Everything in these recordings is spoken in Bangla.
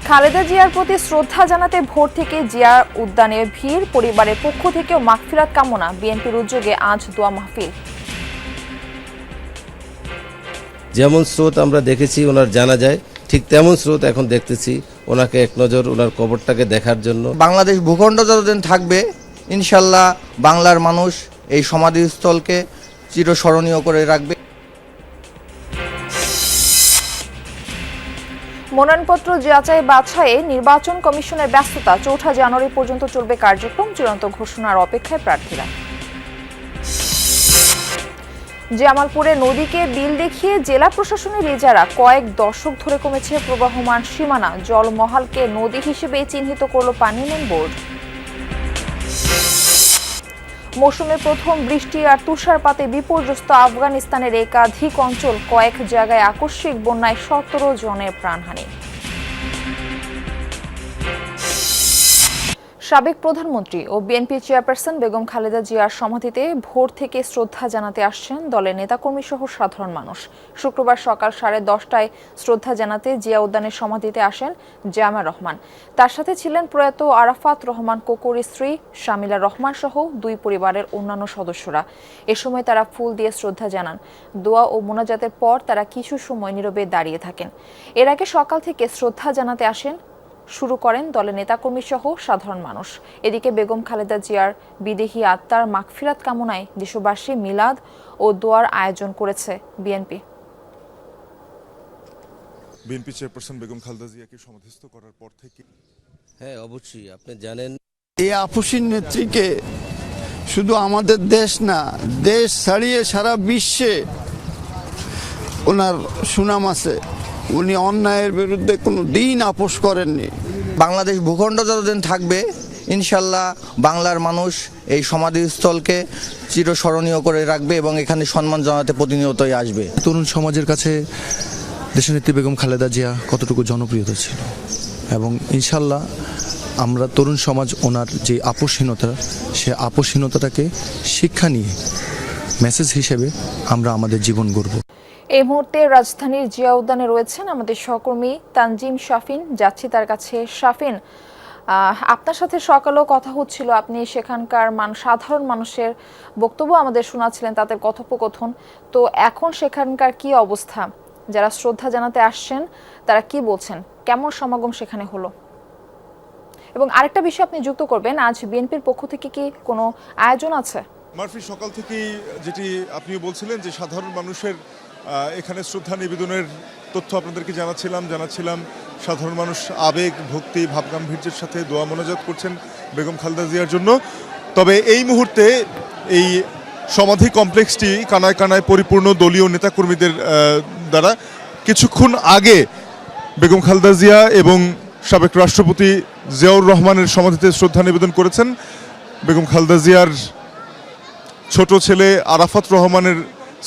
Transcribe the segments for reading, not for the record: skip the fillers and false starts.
খালেদা জিয়ার প্রতি শ্রদ্ধা জানাতে ভোর থেকে জিয়া উদ্যানে ভিড়, পরিবারের পক্ষ থেকেও মাগফিরাত কামনা। বিএনপির উদ্যোগে আজ দোয়া মাহফিল। যেমন স্রোত আমরা দেখেছি ওনার জানাজায়, ঠিক তেমন স্রোত এখন দেখতেছি ওনাকে এক নজর ওনার কবরটাকে দেখার জন্য। বাংলাদেশ ভূখণ্ড যতদিন থাকবে ইনশাল্লাহ বাংলার মানুষ এই সমাধিস্থলকে চিরস্মরণীয় করে রাখবে। মনোনয়নপত্র যাচাই বাছাইয়ে নির্বাচন কমিশনের ব্যস্ততা। ৪ জানুয়ারি পর্যন্ত চলবে কার্যক্রম। চূড়ান্ত ঘোষণার অপেক্ষায় প্রার্থীরা। জামালপুরে নদীকে বিল দেখিয়ে জেলা প্রশাসনের ইজারা। কয়েক দশক ধরে কমেছে প্রবাহমান সীমানা। জলমহালকে নদী হিসেবে চিহ্নিত করল পানি উন্নয়ন বোর্ড। মৌসুমে প্রথম বৃষ্টি আর তুষারপাতে বিপর্যস্ত আফগানিস্তানের একাধিক অঞ্চল। কয়েক জায়গায় আকস্মিক বন্যায় ১৭ জনের প্রাণহানি। সাবেক প্রধানমন্ত্রী ও বিএনপি চেয়ারপারসন বেগম খালেদা জিয়ার সমাধিতে ভোর থেকে শ্রদ্ধা জানাতে আসছেন দলের নেতাকর্মী সহ সাধারণ মানুষ। শুক্রবার সকাল 10:30টায় শ্রদ্ধা জানাতে জিয়া উদ্যানের সমাধিতে আসেন জামা রহমান। তার সাথে ছিলেন প্রয়াত আরাফাত রহমান কোকোর স্ত্রী শামিলা রহমান সহ দুই পরিবারের অন্যান্য সদস্যরা। এ সময় তারা ফুল দিয়ে শ্রদ্ধা জানান। দোয়া ও মোনাজাতের পর তারা কিছু সময় নীরবে দাঁড়িয়ে থাকেন। এর আগে সকাল থেকে শ্রদ্ধা জানাতে আসেন শুরু করেন দলের নেতাকর্মী সহ সাধারণ মানুষ। এদিকে বেগম খালেদা জিয়ার বিদেহী আত্মার মাগফিরাত কামনায় দেশবাসী মিলাদ ও দোয়ার আয়োজন করেছে BNP. BNP chairperson Begum Khaleda জিয়াকে সমাধিস্থ করার পর থেকে হ্যাঁ, অবশ্যই আপনি জানেন এই আপসীন নেত্রীকে শুধু আমাদের দেশ না, দেশ ছাড়িয়ে সারা বিশ্বে ওনার সুনাম আছে। উনি অন্যায়ের বিরুদ্ধে কোনো দিন আপোষ করেননি। বাংলাদেশ ভূখণ্ড যতদিন থাকবে ইনশাল্লাহ বাংলার মানুষ এই সমাধিস্থলকে চিরস্মরণীয় করে রাখবে এবং এখানে সম্মান জানাতে প্রতিনিয়তই আসবে। তরুণ সমাজের কাছে দেশনেত্রী বেগম খালেদা জিয়া কতটুকু জনপ্রিয়তা ছিল এবং ইনশাল্লাহ আমরা তরুণ সমাজ ওনার যে আপোষহীনতা, সে আপোষহীনতাটাকে শিক্ষা নিয়ে মেসেজ হিসেবে আমরা আমাদের জীবন গড়ব। এই মুহূর্তে রাজধানীর জিয়া উদ্যানে রয়েছেন আমাদের সহকর্মী তানজিম শাফিন। যাচ্ছি তার কাছে। শাফিন, আপনার সাথে সকালেও কথা হচ্ছিল, আপনি সেখানকার সাধারণ মানুষের বক্তব্য আমাদের শোনাচ্ছিলেন, তাদের কথোপকথন। তো এখন সেখানকার কি অবস্থা? যারা শ্রদ্ধা জানাতে আসছেন তারা কি বলছেন? কেমন সমাগম সেখানে হলো? এবং আরেকটা বিষয় আপনি যুক্ত করবেন, আজ বিএনপির পক্ষ থেকে কি কোনো আয়োজন আছে? মারফি, সকাল থেকেই যেটি আপনিও বলছিলেন যে সাধারণ মানুষের এখানে শ্রদ্ধা নিবেদনের তথ্য আপনাদেরকে জানাচ্ছিলাম। সাধারণ মানুষ আবেগ, ভক্তি, ভাবগাম্ভীর্যের সাথে দোয়া মোনাজাত করছেন বেগম খালেদা জিয়ার জন্য। তবে এই মুহূর্তে এই সমাধি কমপ্লেক্সটি কানায় কানায় পরিপূর্ণ দলীয় নেতাকর্মীদের দ্বারা। কিছুক্ষণ আগে বেগম খালেদা জিয়া এবং সাবেক রাষ্ট্রপতি জিয়াউর রহমানের সমাধিতে শ্রদ্ধা নিবেদন করেছেন। বেগম খালেদা জিয়ার ছোট ছেলে আরাফাত রহমানের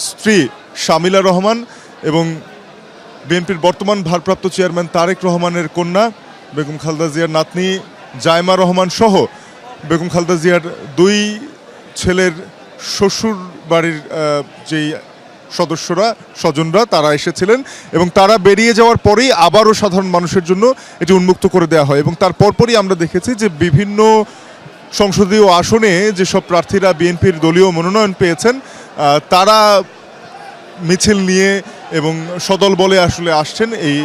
স্ত্রী শামিলা রহমান এবং বিএনপির বর্তমান ভারপ্রাপ্ত চেয়ারম্যান তারেক রহমানের কন্যা বেগম খালেদা জিয়ার নাতনি জায়মা রহমান সহ বেগম খালেদা জিয়ার দুই ছেলের শ্বশুর বাড়ির যেই স্বজনরা তারা এসেছিলেন এবং তারা বেরিয়ে যাওয়ার পরেই আবারও সাধারণ মানুষের জন্য এটি উন্মুক্ত করে দেওয়া হয়। এবং তার পরপরই আমরা দেখেছি যে বিভিন্ন সংসদীয় আসনে যেসব প্রার্থীরা বিএনপির দলীয় মনোনয়ন পেয়েছেন তারা মিছিল নিয়ে এবং সদল বলে আসলে আসছেন এই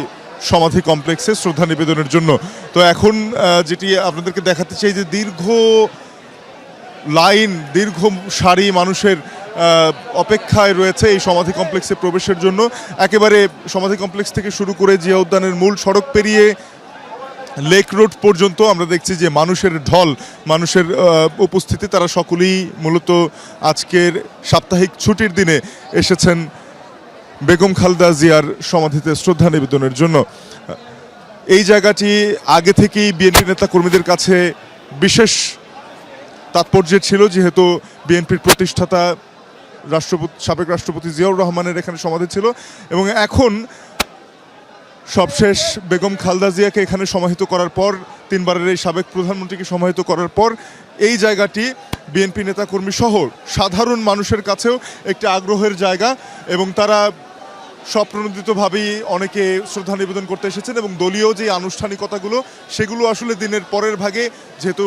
সমাধি কমপ্লেক্সে শ্রদ্ধা নিবেদনের জন্য। তো এখন যেটি আপনাদেরকে দেখাতে চাই যে দীর্ঘ সারি মানুষের অপেক্ষায় রয়েছে এই সমাধি কমপ্লেক্সে প্রবেশের জন্য। একেবারে সমাধি কমপ্লেক্স থেকে শুরু করে জিয়া উদ্যানের মূল সড়ক পেরিয়ে লেক রোড পর্যন্ত আমরা দেখছি যে মানুষের ঢল, মানুষের উপস্থিতি। তারা সকলেই মূলত আজকের সাপ্তাহিক ছুটির দিনে এসেছেন বেগম খালেদা জিয়ার সমাধিতে শ্রদ্ধা নিবেদনের জন্য। এই জায়গাটি আগে থেকেই বিএনপি নেতা কর্মীদের কাছে বিশেষ তাৎপর্যের ছিল, যেহেতু বিএনপির প্রতিষ্ঠাতা সাবেক রাষ্ট্রপতি জিয়াউর রহমানের এখানে সমাধি ছিল। এবং এখন সবশেষ বেগম খালেদা জিয়াকে এখানে সমাহিত করার পর, তিনবারের এই সাবেক প্রধানমন্ত্রীকে সমাহিত করার পর এই জায়গাটি বিএনপি নেতাকর্মী সহ সাধারণ মানুষের কাছেও একটি আগ্রহের জায়গা এবং তারা স্বপ্রণোদিতভাবেই অনেকে শ্রদ্ধা নিবেদন করতে এসেছেন এবং দলীয় যে আনুষ্ঠানিকতাগুলো সেগুলো আসলে দিনের পরের ভাগে, যেহেতু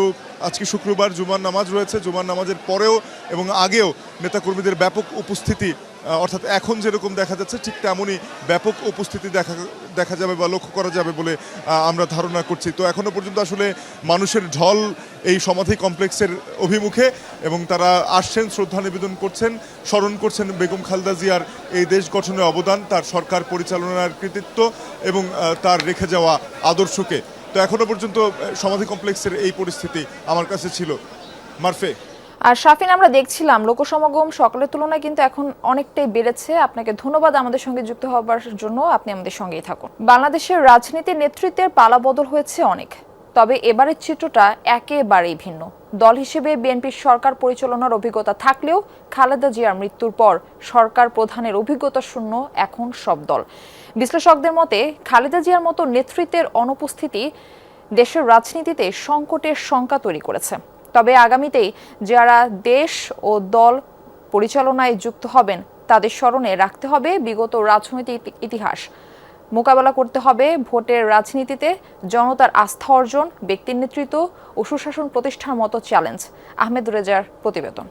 আজকে শুক্রবার জুমার নামাজ রয়েছে, জুমার নামাজের পরেও এবং আগেও নেতাকর্মীদের ব্যাপক উপস্থিতি, অর্থাৎ এখন যেরকম দেখা যাচ্ছে ঠিক তেমনই ব্যাপক উপস্থিতি দেখা যাবে বা লক্ষ্য করা যাবে বলে আমরা ধারণা করছি। তো এখনো পর্যন্ত আসলে মানুষের ঢল এই সমাধি কমপ্লেক্সের অভিমুখে, এবং তারা আসছেন, শ্রদ্ধা নিবেদন করছেন, স্মরণ করছেন বেগম খালেদা জিয়ার এই দেশ গঠনে অবদান, তার সরকার পরিচালনার কৃতিত্ব এবং তার রেখে যাওয়া আদর্শকে। তো এখনো পর্যন্ত সমাধি কমপ্লেক্সের এই পরিস্থিতি আমার কাছে ছিল। মারফে। আর শাফিন, আমরা দেখছিলাম লোকসমাগম সকালের তুলনায় কিন্তু এখন অনেকটাই বেড়েছে। আপনাকে ধন্যবাদ আমাদের সঙ্গে যুক্ত হওয়ার জন্য। আপনি আমাদের সঙ্গেই থাকুন। বাংলাদেশের রাজনীতির নেতৃত্বের পালাবদল হয়েছে অনেক, তবে এবারের চিত্রটা একেবারেই ভিন্ন। দল হিসেবে বিএনপির সরকার পরিচালনার অভিজ্ঞতা থাকলেও খালেদা জিয়ার মৃত্যুর পর সরকার প্রধানের অভিজ্ঞতা শূন্য এখন সব দল। বিশ্লেষকদের মতে খালেদা জিয়ার মতো নেতৃত্বের অনুপস্থিতি দেশের রাজনীতিতে সংকটের শঙ্কা তৈরি করেছে। তবে আগামীতেই যারা দেশ ও দল পরিচালনায় যুক্ত হবেন তাদের স্মরণে রাখতে হবে বিগত রাজনৈতিক ইতিহাস, মোকাবেলা করতে হবে ভোটের রাজনীতিতে জনতার আস্থা অর্জন, ব্যক্তির নেতৃত্ব ও সুশাসন প্রতিষ্ঠার মতো চ্যালেঞ্জ। আহমেদ রেজার প্রতিবেদন।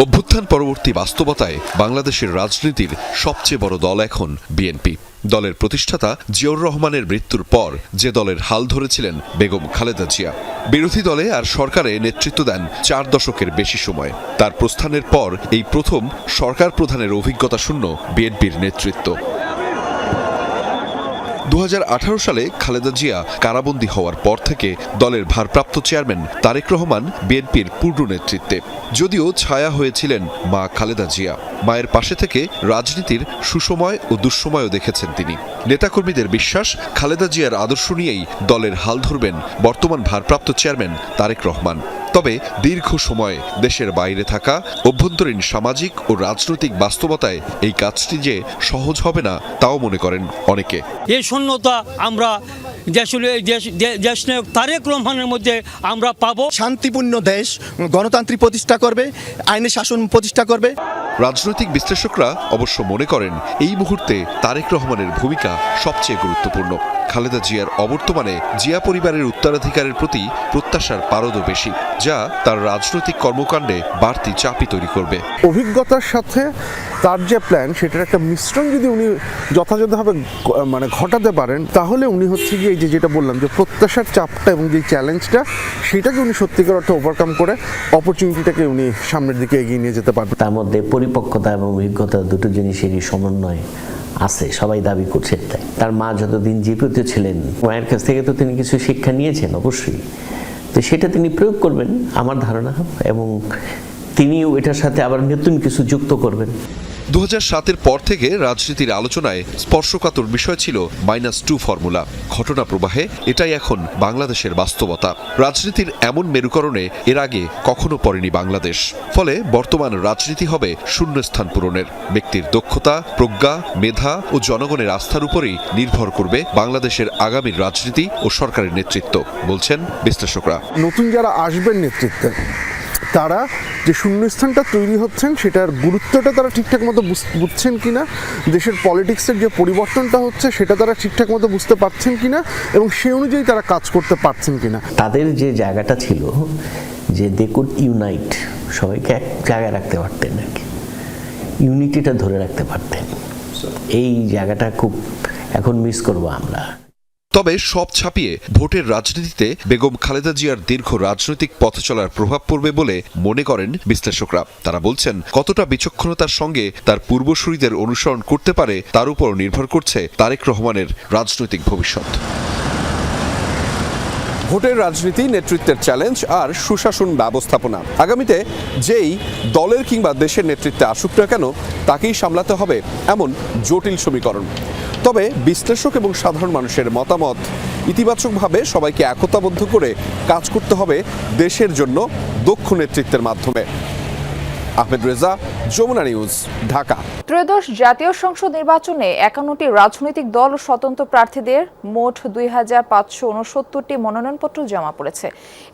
অভ্যুত্থান পরবর্তী বাস্তবতায় বাংলাদেশের রাজনীতির সবচেয়ে বড় দল এখন বিএনপি। দলের প্রতিষ্ঠাতা জিয়াউর রহমানের মৃত্যুর পর যে দলের হাল ধরেছিলেন বেগম খালেদা জিয়া, বিরোধী দলে আর সরকারে নেতৃত্ব দেন 4 দশকের বেশি সময়। তার প্রস্থানের পর এই প্রথম সরকার প্রধানের অভিজ্ঞতা শূন্য বিএনপির নেতৃত্ব। 2018 সালে খালেদা জিয়া কারাবন্দী হওয়ার পর থেকে দলের ভারপ্রাপ্ত চেয়ারম্যান তারেক রহমান বিএনপির পূর্ণ নেতৃত্বে। যদিও ছায়া হয়েছিলেন মা খালেদা জিয়া, মায়ের পাশে থেকে রাজনীতির সুসময় ও দুঃসময়ও দেখেছেন তিনি। নেতাকর্মীদের বিশ্বাস, খালেদা জিয়ার আদর্শ নিয়েই দলের হাল ধরবেন বর্তমান ভারপ্রাপ্ত চেয়ারম্যান তারেক রহমান। তবে দীর্ঘ সময় দেশের বাইরে থাকা, অভ্যন্তরীণ সামাজিক ও রাজনৈতিক বাস্তবতায় এই কাজটি যে সহজ হবে না তাও মনে করেন অনেকে। এই শূন্যতা আমরা দেশনায়ক তারেক রহমানের মধ্যে আমরা পাবো। শান্তিপূর্ণ দেশ, গণতান্ত্রিক প্রতিষ্ঠা করবে, আইনের শাসন প্রতিষ্ঠা করবে। রাজনৈতিক বিশ্লেষকরা অবশ্য মনে করেন এই মুহূর্তে তারেক রহমানের ভূমিকা সবচেয়ে গুরুত্বপূর্ণ। খালেদা জিয়ার অবর্তমানে জিয়া পরিবারের উত্তরাধিকারের প্রতি প্রত্যাশার পারদও বেশি, যা তার রাজনৈতিক কর্মকাণ্ডে বাড়তি চাপই তৈরি করবে। অভিজ্ঞতার সাথে তার যে প্ল্যান, সেটার একটা মিশ্রণ যদি উনি যথাযথভাবে ঘটাতে পারেন, তাহলে উনি হচ্ছে গিয়ে এই যেটা বললাম যে প্রত্যাশার চাপটা এবং যে চ্যালেঞ্জটা, সেটাকে উনি সত্যিকার অর্থে ওভারকাম করে অপরচুনিটিটাকে উনি সামনের দিকে এগিয়ে নিয়ে যেতে পারবেন। তার মধ্যে পরিপক্কতা এবং অভিজ্ঞতা দুটো জিনিসেরই সমন্বয় আছে, সবাই দাবি করছে তাই। তার মা যতদিন জীবিত ছিলেন, মায়ের কাছ থেকে তো তিনি কিছু শিক্ষা নিয়েছেন অবশ্যই, তো সেটা তিনি প্রয়োগ করবেন আমার ধারণা, এবং তিনিও এটার সাথে আবার নতুন কিছু যুক্ত করবেন। 2007-এর পর থেকে রাজনীতির আলোচনায় স্পর্শকাতর বিষয় ছিল -2 ফর্মুলা। ঘটনা প্রবাহে এটাই এখন বাংলাদেশের বাস্তবতা। রাজনীতির এমন মেরুকরণে এর আগে কখনো পড়েনি বাংলাদেশ। ফলে বর্তমান রাজনীতি হবে শূন্যস্থান পূরণের। ব্যক্তির দক্ষতা, প্রজ্ঞা, মেধা ও জনগণের আস্থার উপরেই নির্ভর করবে বাংলাদেশের আগামীর রাজনীতি ও সরকারের নেতৃত্ব, বলছেন বিশ্লেষকরা। নতুন যারা আসবেন নেতৃত্বে, তারা যে শূন্যস্থানটা তৈরি হচ্ছেন সেটার গুরুত্বটা তারা ঠিকঠাক মতো বুঝছেন কিনা, দেশের পলিটিক্সের যে পরিবর্তনটা হচ্ছে সেটা তারা ঠিকঠাক মতো বুঝতে পারছেন কিনা, এবং সেই অনুযায়ী তারা কাজ করতে পারছেন কিনা। তাদের যে জায়গাটা ছিল যে দে কুড ইউনাইট, সবাইকে এক জায়গায় রাখতে পারতেন আর কি, ইউনিটিটা ধরে রাখতে পারতেন, এই জায়গাটা খুব এখন মিস করবো আমরা। তবে সব ছাপিয়ে ভোটের রাজনীতিতে বেগম খালেদা জিয়ার দীর্ঘ রাজনৈতিক পথ চলার প্রভাব পড়বে বলে মনে করেন বিশ্লেষকরা। তারা বলছেন, কতটা বিচক্ষণতার সঙ্গে তার পূর্বসূরীদের অনুসরণ করতে পারে তার উপর নির্ভর করছে তারেক রহমানের রাজনৈতিক ভবিষ্যৎ। ভোটের রাজনীতি, নেতৃত্বের চ্যালেঞ্জ আর সুশাসন ব্যবস্থাপনা, আগামীতে যেই দলের কিংবা দেশের নেতৃত্বে আসুক না কেন তাকেই সামলাতে হবে এমন জটিল সমীকরণ। তবে বিশ্লেষক এবং সাধারণ মানুষের মতামত, ইতিবাচকভাবে সবাইকে একতাবদ্ধ করে কাজ করতে হবে দেশের জন্য দক্ষ নেতৃত্বের মাধ্যমে। আহমেদ রেজা, যমুনা নিউজ, ঢাকা। ত্রয়োদশ জাতীয় সংসদ নির্বাচনে 51টি রাজনৈতিক দল ও স্বতন্ত্র প্রার্থীদের মোট 2569টি মনোনয়নপত্র জমা পড়েছে।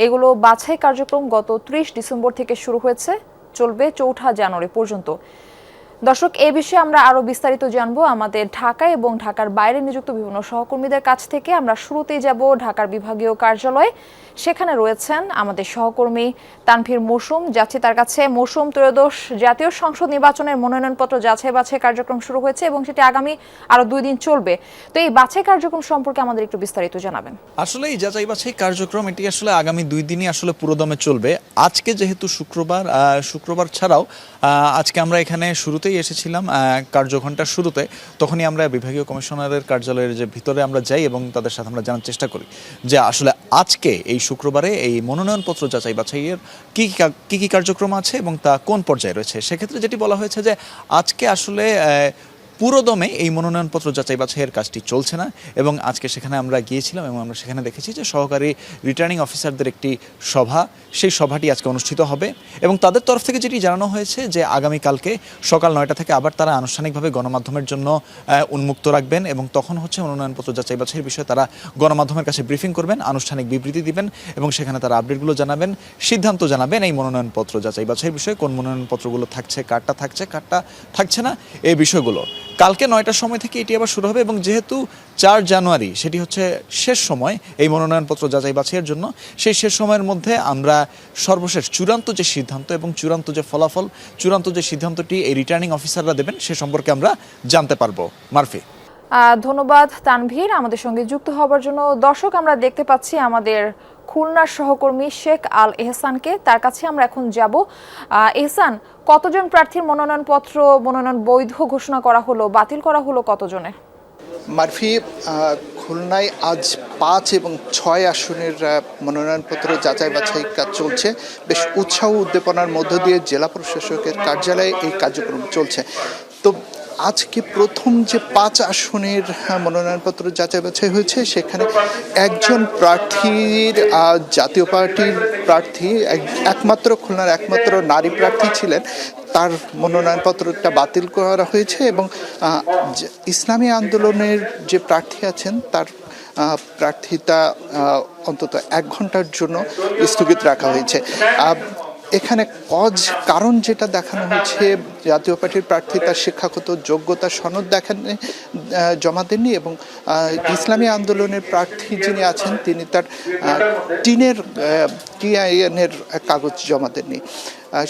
এগুলো বাছাই কার্যক্রম গত 30 ডিসেম্বর থেকে শুরু হয়েছে। চলবে 4 জানুয়ারি পর্যন্ত। দর্শক, এই বিষয়ে আমরা আরো বিস্তারিত জানবো আমাদের ঢাকা এবং ঢাকার বাইরে নিযুক্ত বিভিন্ন সহকর্মীদের কাছ থেকে। আমরা শুরুতেই যাব ঢাকার বিভাগীয় কার্যালয়ে, সেখানে রয়েছেন আমাদের সহকর্মী তানভীর মৌসুম। যাচ্ছি তার কাছে। মৌসুম, ত্রয়োদশ জাতীয় সংসদ নির্বাচনের মনোনয়নপত্র যাচাই বাছাই কার্যক্রম শুরু হয়েছে এবং সেটি আগামী আরো 2 দিন চলবে। তো এই বাছাই কার্যক্রম সম্পর্কে আমাদের একটু বিস্তারিত জানাবেন। আসলে এই যাচাই বাছাই কার্যক্রম এটি আসলে আগামী 2 দিনই আসলে পুরোদমে চলবে। আজকে যেহেতু শুক্রবার ছাড়াও আজকে আমরা এখানে শুরুতেই এসেছিলাম কার্যঘণ্টার শুরুতে, তখনই আমরা বিভাগীয় কমিশনারের কার্যালয়ের যে ভিতরে আমরা যাই এবং তাদের সাথে আমরা জানার চেষ্টা করি যে আসলে আজকে এই শুক্রবারে এই মনোনয়নপত্র যাচাই বাছাইয়ের কি কার্যক্রম আছে এবং তা কোন পর্যায়ে রয়েছে। সেক্ষেত্রে যেটি বলা হয়েছে যে আজকে আসলে পুরোদমে এই মনোনয়নপত্র যাচাই বাছাইয়ের কাজটি চলছে না এবং আজকে সেখানে আমরা গিয়েছিলাম এবং আমরা সেখানে দেখেছি যে সহকারী রিটার্নিং অফিসারদের একটি সভা, সেই সভাটি আজকে অনুষ্ঠিত হবে এবং তাদের তরফ থেকে যেটি জানানো হয়েছে যে আগামীকালকে সকাল 9টা থেকে আবার তারা আনুষ্ঠানিকভাবে গণমাধ্যমের জন্য উন্মুক্ত রাখবেন এবং তখন হচ্ছে মনোনয়নপত্র যাচাই বাছাইয়ের বিষয়ে তারা গণমাধ্যমের কাছে ব্রিফিং করবেন, আনুষ্ঠানিক বিবৃতি দিবেন এবং সেখানে তারা আপডেটগুলো জানাবেন, সিদ্ধান্ত জানাবেন এই মনোনয়নপত্র যাচাই বাছাইয়ের বিষয়ে, কোন মনোনয়নপত্রগুলো থাকছে, কার্ডটা থাকছে না, এই বিষয়গুলো। কালকে 9টার সময় থেকে এটি আবার শুরু হবে এবং যেহেতু 4 জানুয়ারি সেটি হচ্ছে শেষ সময় এই মনোনয়নপত্র যাচাই বাছাইয়ের জন্য, সেই শেষ সময়ের মধ্যে আমরা সর্বশেষ চূড়ান্ত যে সিদ্ধান্ত এবং চূড়ান্ত যে ফলাফল, চূড়ান্ত যে সিদ্ধান্তটি এই রিটার্নিং অফিসাররা দেবেন সে সম্পর্কে আমরা জানতে পারবো। মারফি, ধন্যবাদ তানভীর আমাদের সঙ্গে যুক্ত হবার জন্য। দর্শক, আমরা দেখতে পাচ্ছি আমাদের খুলনার সহকর্মী শেখ আল এহসানকে, তার কাছে আমরা এখন যাব। এহসান, কতজন প্রার্থীর মনোনয়ন বৈধ ঘোষণা করা হলো, বাতিল করা হলো কতজনের? মারফি, খুলনায় আজ 5 এবং 6 আসনের মনোনয়নপত্র যাচাই বাছাই কাজ চলছে। বেশ উৎসাহ উদ্দীপনার মধ্য দিয়ে জেলা প্রশাসকের কার্যালয়ে এই কার্যক্রম চলছে। তো আজকে প্রথম যে 5 আসনের মনোনয়নপত্র যাচাই বাছাই হয়েছে, সেখানে একজন প্রার্থীর জাতীয় পার্টির প্রার্থী, একমাত্র খুলনার একমাত্র নারী প্রার্থী ছিলেন, তার মনোনয়নপত্রটা বাতিল করা হয়েছে এবং ইসলামী আন্দোলনের যে প্রার্থী আছেন তার প্রার্থিতা অন্তত 1 ঘন্টার জন্য স্থগিত রাখা হয়েছে। এখানে কারণ যেটা দেখানো হচ্ছে, জাতীয় পার্টির প্রার্থী তার শিক্ষাগত যোগ্যতা সনদ জমা দেননি এবং ইসলামী আন্দোলনের প্রার্থী যিনি আছেন তিনি তার টিআইএনের কাগজ জমা দেননি।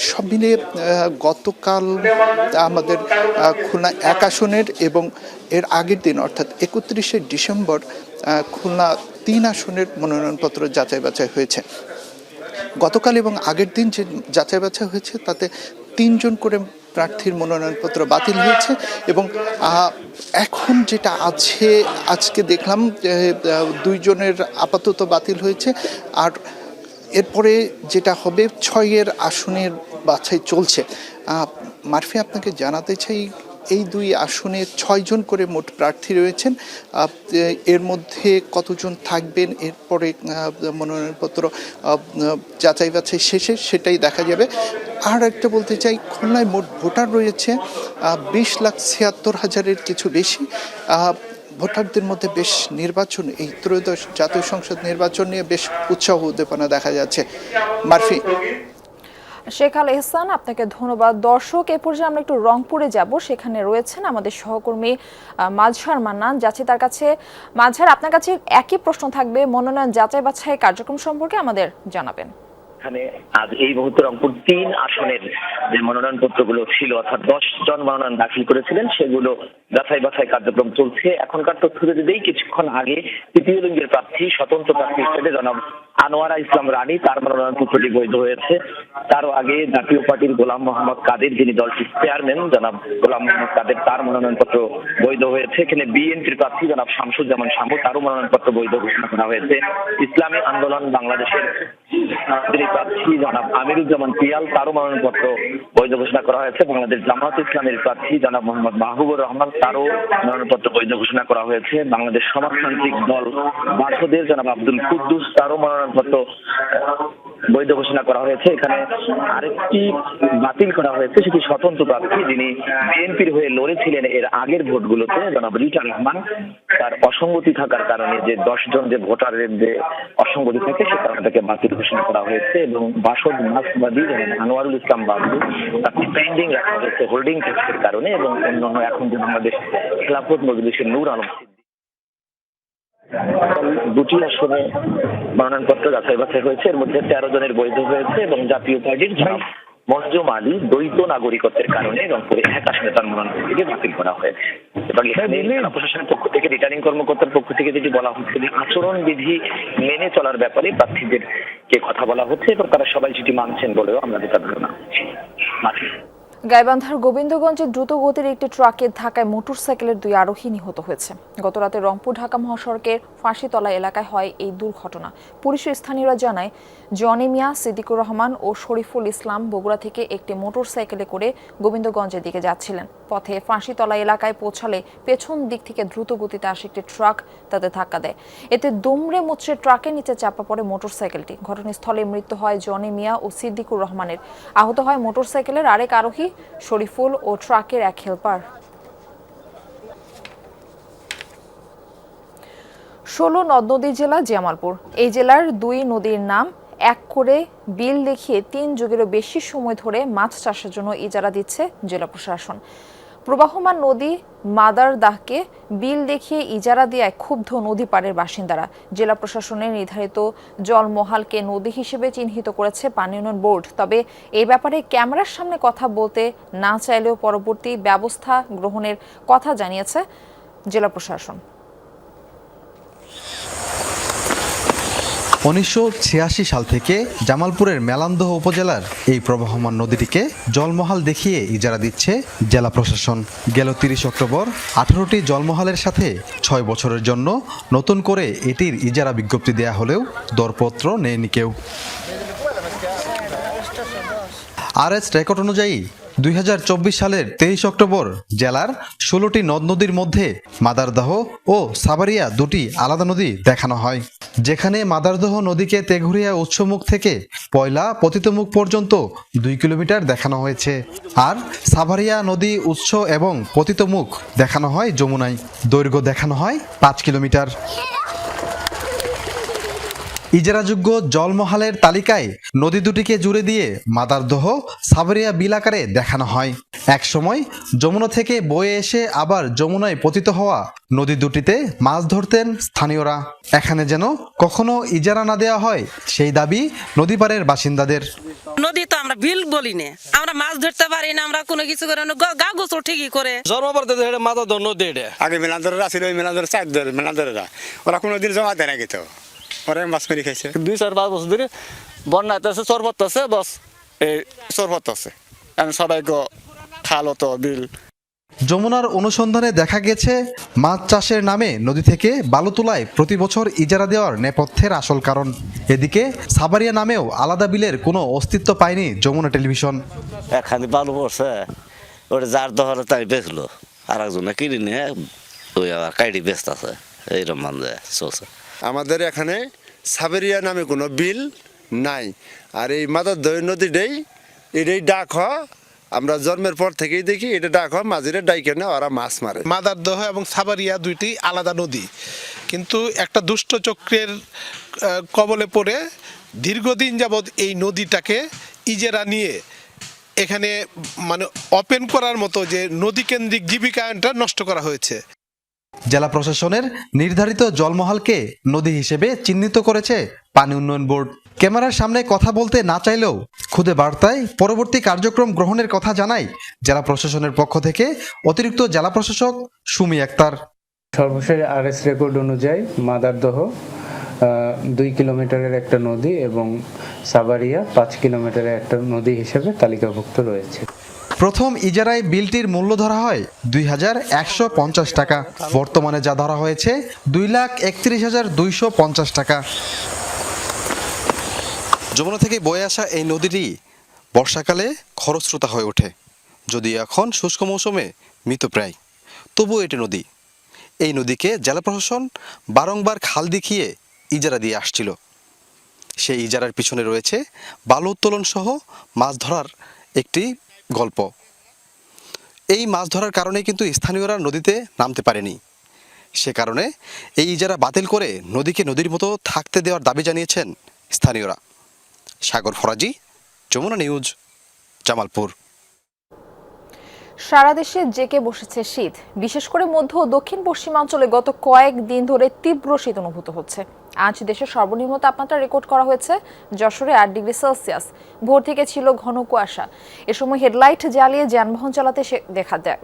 সব মিলিয়ে গতকাল আমাদের খুলনা 1 আসনের এবং এর আগের দিন অর্থাৎ 31শে ডিসেম্বর খুলনা 3 আসনের মনোনয়নপত্র যাচাই বাছাই হয়েছে। গতকাল এবং আগের দিন যে যাচাই বাছাই হয়েছে তাতে 3 জন করে প্রার্থীর মনোনয়নপত্র বাতিল হয়েছে এবং এখন যেটা আছে, আজকে দেখলাম 2 জনের আপাতত বাতিল হয়েছে আর এরপরে যেটা হবে 6 আসনের বাছাই চলছে। মারফি, আপনাকে জানাতে চাই এই 2 আসনে 6 জন করে মোট প্রার্থী রয়েছেন। এর মধ্যে কতজন থাকবেন এরপরে মনোনয়নপত্র যাচাই বাছাই শেষে সেটাই দেখা যাবে। আর একটা বলতে চাই, খুলনায় মোট ভোটার রয়েছে 20,76,000-এর কিছু বেশি। ভোটারদের মধ্যে বেশ নির্বাচন, এই ত্রয়োদশ জাতীয় সংসদ নির্বাচন নিয়ে বেশ উৎসাহ উদ্দীপনা দেখা যাচ্ছে। মারফি, শেখ আল এহসান, আপনাকে ধন্যবাদ। দর্শক, এ পর্যায়ে আমরা একটু রংপুরে যাব, সেখানে রয়েছেন আমাদের সহকর্মী মাজহার মান্নান। যাচ্ছি তার কাছে। মাজহার, আপনার কাছে একই প্রশ্ন থাকবে, মনোনয়ন যাচাই বাছাই কার্যক্রম সম্পর্কে আমাদের জানাবেন। এখানে আজ এই মুহূর্তে রংপুর 3 আসনের যে মনোনয়নপত্রগুলো ছিল, অর্থাৎ 10 জন মনোনয়ন দাখিল করেছিলেন, সেগুলো যাচাই বাছাই কার্যক্রম চলছে। এখনকার তথ্য যদি কিছুক্ষণ আগে তৃতীয় লিঙ্গের প্রার্থী, স্বতন্ত্র প্রার্থী হিসেবে জনাব আনোয়ারা ইসলাম রানী, তার মনোনয়নপত্রটি বৈধ হয়েছে। তারও আগে জাতীয় পার্টির গোলাম মোহাম্মদ কাদের, যিনি দলটির চেয়ারম্যান জনাব গোলাম মোহাম্মদ কাদের, তার মনোনয়নপত্র বৈধ হয়েছে। এখানে বিএনপির প্রার্থী জনাব শামসুজ্জামান শামু, তারও মনোনয়নপত্র বৈধ ঘোষণা করা হয়েছে। ইসলামী আন্দোলন বাংলাদেশের প্রার্থী জনাব আমিরুজ্জামান পিয়াল, তারও মনোনয়নপত্র বৈধ ঘোষণা করা হয়েছে। বাংলাদেশ জামাত ইসলামের প্রার্থী জনাব মোহাম্মদ মাহবুবুর রহমান, তারও মনোনয়নপত্র বৈধ ঘোষণা করা হয়েছে। বাংলাদেশ সমাজতান্ত্রিক দল বাসদের জনাব আব্দুল কুদ্দুস, তারও মনোনয়নপত্র বৈধ ঘোষণা করা হয়েছে। এখানে আরেকটি বাতিল করা হয়েছে, সেটি স্বতন্ত্র প্রার্থী যিনি বিএনপির হয়ে লড়েছিলেন এর আগের ভোটগুলোতে, জনাব রিটা রহমান। তার অসঙ্গতি থাকার কারণে যে 10 জন যে ভোটারের যে অসঙ্গতি থাকে সে কারণে তাকে বাতিল ঘোষণা করা হয়েছে এবং বাসদ মাসবাদী আনোয়ারুল ইসলাম বাবলু তাকে পেন্ডিং রাখা হয়েছে হোল্ডিং ট্যাক্সের কারণে, এবং অন্যান্য এখন যে বাংলাদেশ খেলাফত মজলিসের নূর আলম দুটি আসনে মনোনয়নপত্র যাচাই বাছাই হয়েছে। এর মধ্যে 13 জনের বৈধ হয়েছে এবং জাতীয় পার্টির মসজুম আলী দ্বৈত নাগরিকত্বের কারণে রংপুরে 1 আসনে তার মনোনয়ন থেকে বাতিল করা হয়েছে। এবং এখানে জেলা প্রশাসনের পক্ষ থেকে রিটার্নিং কর্মকর্তার পক্ষ থেকে যেটি বলা হচ্ছে যে আচরণবিধি মেনে চলার ব্যাপারে প্রার্থীদেরকে কথা বলা হচ্ছে এবং তারা সবাই সেটি মানছেন বলেও আমরা যেটা ধারণা করছি। গাইবান্ধার গোবিন্দগঞ্জে দ্রুত গতির একটি ট্রাকের ধাক্কায় মোটরসাইকেলের 2 আরোহী নিহত হয়েছে। গতরাতে রংপুর ঢাকা মহাসড়কের ফাঁসিতলা এলাকায় হয় এই দুর্ঘটনা। পুলিশের স্থানীয়রা জানায় জনি মিয়া, সিদ্দিকুর রহমান ও শরীফুল ইসলাম বগুড়া থেকে একটি মোটরসাইকেলে করে গোবিন্দগঞ্জের দিকে যাচ্ছিলেন। পথে ফাঁসিতলা এলাকায় পৌঁছালে পেছন দিক থেকে দ্রুত গতিতে আসে একটি ট্রাক তাদের ধাক্কা দেয়। এতে দুমড়ে মুচড়ে ট্রাকের নিচে চাপা পড়ে মোটরসাইকেলটি। ঘটনাস্থলে মৃত্যু হয় জনি মিয়া ও সিদ্দিকুর রহমানের। আহত হয় মোটরসাইকেলের আরেক আরোহী শরীফুল ও ট্রাকের এক হেলপার। 16 নদ-নদী জেলা জামালপুর। এই জেলার 2 নদীর নাম এক করে বিল দেখিয়ে 3 যুগেরও বেশি সময় ধরে মাছ চাষের জন্য ইজারা দিচ্ছে জেলা প্রশাসন। প্রবাহমান নদী মাদারদাহকে বিল দেখিয়ে ইজারা দেওয়ায় ক্ষুব্ধ নদী পাড়ের বাসিন্দারা। জেলা প্রশাসনের নির্ধারিত জলমহালকে নদী হিসেবে চিহ্নিত করেছে পানি উন্নয়ন বোর্ড। তবে এই ব্যাপারে ক্যামেরার সামনে কথা বলতে না চাইলেও পরবর্তী ব্যবস্থা গ্রহণের কথা জানিয়েছে জেলা প্রশাসন। 1986 সাল থেকে জামালপুরের মেলান্দহ উপজেলার এই প্রবাহমান নদীটিকে জলমহাল দেখিয়ে ইজারা দিচ্ছে জেলা প্রশাসন। গেল 30 অক্টোবর 18টি জলমহালের সাথে 6 বছরের জন্য নতুন করে এটির ইজারা বিজ্ঞপ্তি দেয়া হলেও দরপত্র নেয়নি কেউ। আরএস রেকর্ড অনুযায়ী 2024 সালের 23 অক্টোবর জেলার 16টি নদ নদীর মধ্যে মাদারদহ ও সাবারিয়া 2টি আলাদা নদী দেখানো হয়, যেখানে মাদারদহ নদীকে তেঘুরিয়া উৎসমুখ থেকে পয়লা পতিতমুখ পর্যন্ত 2 কিলোমিটার দেখানো হয়েছে, আর সাভারিয়া নদী উৎস এবং পতিতমুখ দেখানো হয় যমুনায়। দৈর্ঘ্য দেখানো হয় 5 কিলোমিটার। ইজারাযোগ্য জলমহালের তালিকায় নদী দুটিকে জুড়ে দিয়ে মাদারদহ সাভারিয়া বিল আকারে দেখানো হয়। এক সময় যমুনা থেকে বয়ে এসে আবার যমুনায় পতিত হওয়া নদী দুটিতে মাছ ধরতেন স্থানীয়রা। এখানে যেন কখনো ইজারা না দেওয়া হয় সেই দাবি নদী পাড়ের বাসিন্দাদের। নদী তো আমরা বিল বলি না, আমরা মাছ ধরতে পারি না, আমরা কোনো কিছু করে না, গা গোসল ঠিকই করে জন্মপাড়তে মাথা ধর নদী আগে মেলান্দরের আসলে ওই মেলান্দরের চার ধরে মেলান্দরেরা ওরা কোনোদিন জমা দেয় না কিন্তু ওরা মাছ মেরে খাইছে। 2-4-5 বছর ধরে বন্যা আছে, চরপত আছে, বস এই চরপত আছে, এখন সবাই খালো তো বিল। যমুনার অনুসন্ধানে দেখা গেছে মাছ চাষের নামে নদী থেকে বালু তোলায় প্রতি বছর ইজারা দেওয়ার নেপথ্যের আসল কারণ। এদিকে সাবারিয়া নামেও আলাদা বিলের কোনো অস্তিত্ব পায়নি যমুনা টেলিভিশন। এখানে বালু পড়ছে, ওটা যার দহরে তাই বেচলো, আর একজনে কিনে নিয়ে ওই আবার কাইডি ব্যস্ত আছে, এইরকম মানে চলছে। আমাদের এখানে সাবেরিয়া নামে কোনো বিল নাই, আর এই মাদারদহ নদীটাই এটাই ডাক হয়, আমরা জন্মের পর থেকেই দেখি এটা ডাক হয়, মাঝিরে ডাইকে না ওরা মাছ মারে। মাদারদহ এবং সাবারিয়া 2টি আলাদা নদী, কিন্তু একটা দুষ্ট চক্রের কবলে পড়ে দীর্ঘদিন যাবৎ এই নদীটাকে ইজারা নিয়ে এখানে মানে ওপেন করার মতো যে নদী কেন্দ্রিক জীবিকায়নটা নষ্ট করা হয়েছে। জেলা প্রশাসনের নির্ধারিত জলমহালকে নদী হিসেবে চিহ্নিত করেছে পানি উন্নয়ন বোর্ড। ক্যামেরার সামনে কথা বলতে না চাইলেও খুদে বার্তায় পরবর্তী কার্যক্রম গ্রহণের কথা জানায় জেলা প্রশাসনের পক্ষ থেকে অতিরিক্ত জেলা প্রশাসক সুমি আক্তার। সর্বশেষ আরএস রেকর্ড অনুযায়ী মাদারদহ 2 কিলোমিটারের একটা নদী এবং সাবারিয়া 5 কিলোমিটারের একটা নদী হিসেবে তালিকাভুক্ত রয়েছে। প্রথম ইজারায় বিলটির মূল্য ধরা হয় 2,150 টাকা। বর্তমানে যা ধরা হয়েছে 2,31,250 টাকা। যমুনা থেকে বয়ে আসা এই নদীটি বর্ষাকালে খরস্রোতা হয়ে ওঠে, যদিও এখন শুষ্ক মৌসুমে মৃতপ্রায়। তবুও এটি নদী। এই নদীকে জেলা প্রশাসন বারংবার খাল দেখিয়ে ইজারা দিয়ে আসছিল। সেই ইজারার পিছনে রয়েছে বালু উত্তোলন সহ মাছ ধরার একটি গল্প। এই মাছ ধরার কারণে কিন্তু স্থানীয়রা নদীতে নামতে পারেনি। সে কারণে এই ইজারা বাতিল করে নদীকে নদীর মতো থাকতে দেওয়ার দাবি জানিয়েছেন স্থানীয়রা। সাগর ফরাজি, যমুনা নিউজ, জামালপুর। সারা দেশে জেকে বসেছে শীত। বিশেষ করে মধ্য ও দক্ষিণ পশ্চিমাঞ্চলে গত কয়েকদিন ধরে তীব্র শীত অনুভূত হচ্ছে। আজ দেশের সর্বনিম্ন তাপমাত্রা রেকর্ড করা হয়েছে যশোরে 8 ডিগ্রি সেলসিয়াস। ভোর থেকে ছিল ঘন কুয়াশা। এ সময় হেডলাইট জ্বালিয়ে যানবাহন চালাতে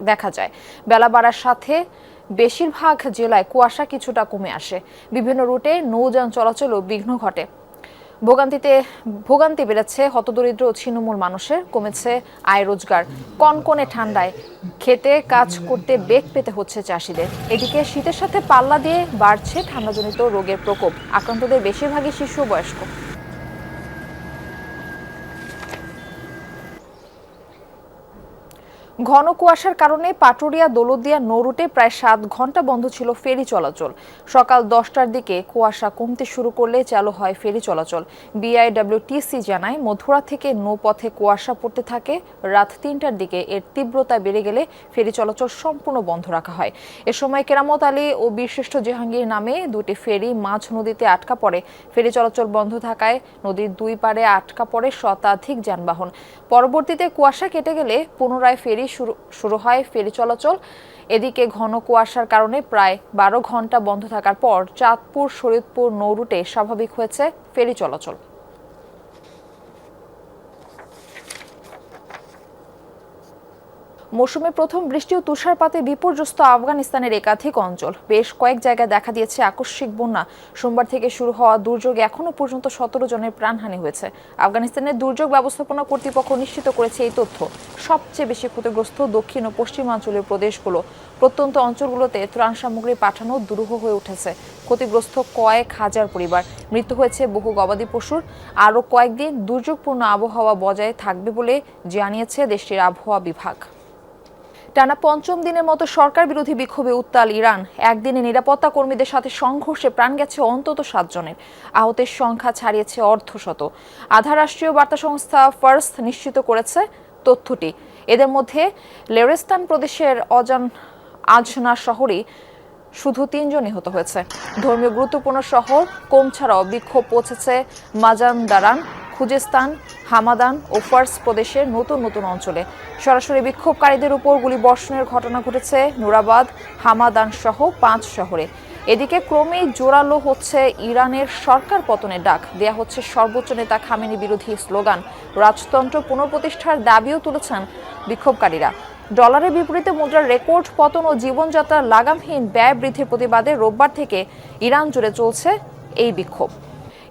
দেখা যায়। বেলা বাড়ার সাথে বেশিরভাগ জেলায় কুয়াশা কিছুটা কমে আসে। বিভিন্ন রুটে নৌযান চলাচলও বিঘ্ন ঘটে। ভোগান্তি বেড়েছে হতদরিদ্র ও ছিন্নমূল মানুষের, কমেছে আয় রোজগার। কনকনে ঠান্ডায় খেতে কাজ করতে বেগ পেতে হচ্ছে চাষিদের। এদিকে শীতের সাথে পাল্লা দিয়ে বাড়ছে ঠান্ডাজনিত রোগের প্রকোপ। আক্রান্তদের বেশিরভাগই শিশু ও বয়স্ক। ঘন কুয়াশার কারণে পাটুরিয়া দৌলতদিয়া নৌ রুটে প্রায় 7 ঘন্টা বন্ধ ছিল ফেরি চলাচল। সকাল 10টার দিকে কুয়াশা কমতে শুরু করলে চালু হয় ফেরি চলাচল। বিআইডব্লিউটিসি জানায় মধুরা থেকে নৌপথে কুয়াশা পড়তে থাকে। রাত 3টার দিকে এর তীব্রতা বেড়ে গেলে ফেরি চলাচল সম্পূর্ণ বন্ধ রাখা হয়। এ সময় কেরামত আলী ও বীরশ্রেষ্ঠ জাহাঙ্গীর নামে দুটি ফেরি মাঝ নদীতে আটকা পড়ে। ফেরি চলাচল বন্ধ থাকায় নদীর দুই পাড়ে আটকা পড়ে শতাধিক যানবাহন। পরবর্তীতে কুয়াশা কেটে গেলে পুনরায় ফেরি শুরু হয় ফেরি চলাচল। এদিকে ঘন কুয়াশার কারণে প্রায় 12 ঘন্টা বন্ধ থাকার পর চাঁদপুর শরীয়তপুর নৌ রুটে স্বাভাবিক হয়েছে ফেরি চলাচল। মৌসুমে প্রথম বৃষ্টি ও তুষারপাতে বিপর্যস্ত আফগানিস্তানের একাধিক অঞ্চল। বেশ কয়েক জায়গায় দেখা দিয়েছে আকস্মিক বন্যা। সোমবার থেকে শুরু হওয়া দুর্যোগে এখনো পর্যন্ত 17 জনের প্রাণহানি হয়েছে। আফগানিস্তানের দুর্যোগ ব্যবস্থাপনা কর্তৃপক্ষ নিশ্চিত করেছে এই তথ্য। সবচেয়ে বেশি ক্ষতিগ্রস্ত দক্ষিণ ও পশ্চিমাঞ্চলের প্রদেশগুলো। প্রত্যন্ত অঞ্চলগুলোতে ত্রাণ সামগ্রী পাঠানো দুরূহ হয়ে উঠেছে। ক্ষতিগ্রস্ত কয়েক হাজার পরিবার। মৃত্যু হয়েছে বহু গবাদি পশুর। আরও কয়েকদিন দুর্যোগপূর্ণ আবহাওয়া বজায় থাকবে বলে জানিয়েছে দেশটির আবহাওয়া বিভাগ। টানা 5ম দিনের মতো সরকার বিরোধী বিক্ষোভে উত্তাল ইরান। একদিনে নিরাপত্তা কর্মীদের সাথে সংঘর্ষে প্রাণ গেছে অন্তত 7 জনের। আহতের সংখ্যা ছাড়িয়েছে অর্ধশত। আধা রাষ্ট্রীয় বার্তা সংস্থা ফার্স নিশ্চিত করেছে তথ্যটি। এদের মধ্যে লেরেস্তান প্রদেশের আজনা শহরে শুধু 3 জন নিহত হয়েছে। ধর্মীয় গুরুত্বপূর্ণ শহর কোম ছাড়াও বিক্ষোভ পৌঁছেছে মাজানদারান, খুজেস্তান, হামাদান ও ফার্স প্রদেশের নতুন নতুন অঞ্চলে। সরাসরি বিক্ষোভকারীদের উপর গুলিবর্ষণের ঘটনা ঘটেছে নুরাবাদ, হামাদান সহ 5 শহরে। এদিকে ক্রমেই জোরালো হচ্ছে ইরানের সরকার পতনের ডাক। দেয়া হচ্ছে সর্বোচ্চ নেতা খামেনি বিরোধী স্লোগান। রাজতন্ত্র পুনঃপ্রতিষ্ঠার দাবিও তুলেছেন বিক্ষোভকারীরা। ডলারের বিপরীতে মুদ্রার রেকর্ড পতন ও জীবনযাত্রার লাগামহীন ব্যয় বৃদ্ধির প্রতিবাদে রোববার থেকে ইরান জুড়ে চলছে এই বিক্ষোভ।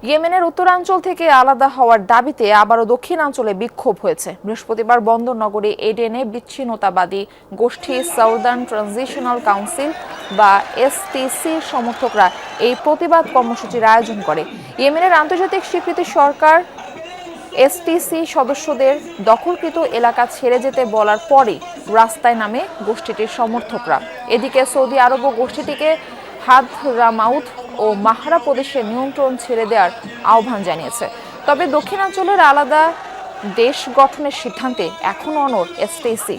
ইয়েমেনের উত্তরাঞ্চল থেকে আলাদা হওয়ার দাবিতে আবারও দক্ষিণাঞ্চলে বিক্ষোভ হয়েছে। বৃহস্পতিবার বন্দর নগরী এডেনে বিচ্ছিন্নতাবাদী গোষ্ঠী সাউদার্ন ট্রানজিশনাল কাউন্সিল বা এসটিসির সমর্থকরা এই প্রতিবাদ কর্মসূচির আয়োজন করে। ইয়েমেনের আন্তর্জাতিক স্বীকৃতি সরকার এসটিসি সদস্যদের দখলকৃত এলাকা ছেড়ে যেতে বলার পরই রাস্তায় নামে গোষ্ঠীটির সমর্থকরা। এদিকে সৌদি আরবও গোষ্ঠীটিকে হাদরামাউত ও মাহরা প্রদেশের নিয়ন্ত্রণ ছেড়ে দেওয়ার আহ্বান জানিয়েছে। তবে দক্ষিণাঞ্চলের আলাদা দেশ গঠনের সিদ্ধান্তে এখনও অনড় এসটিসি।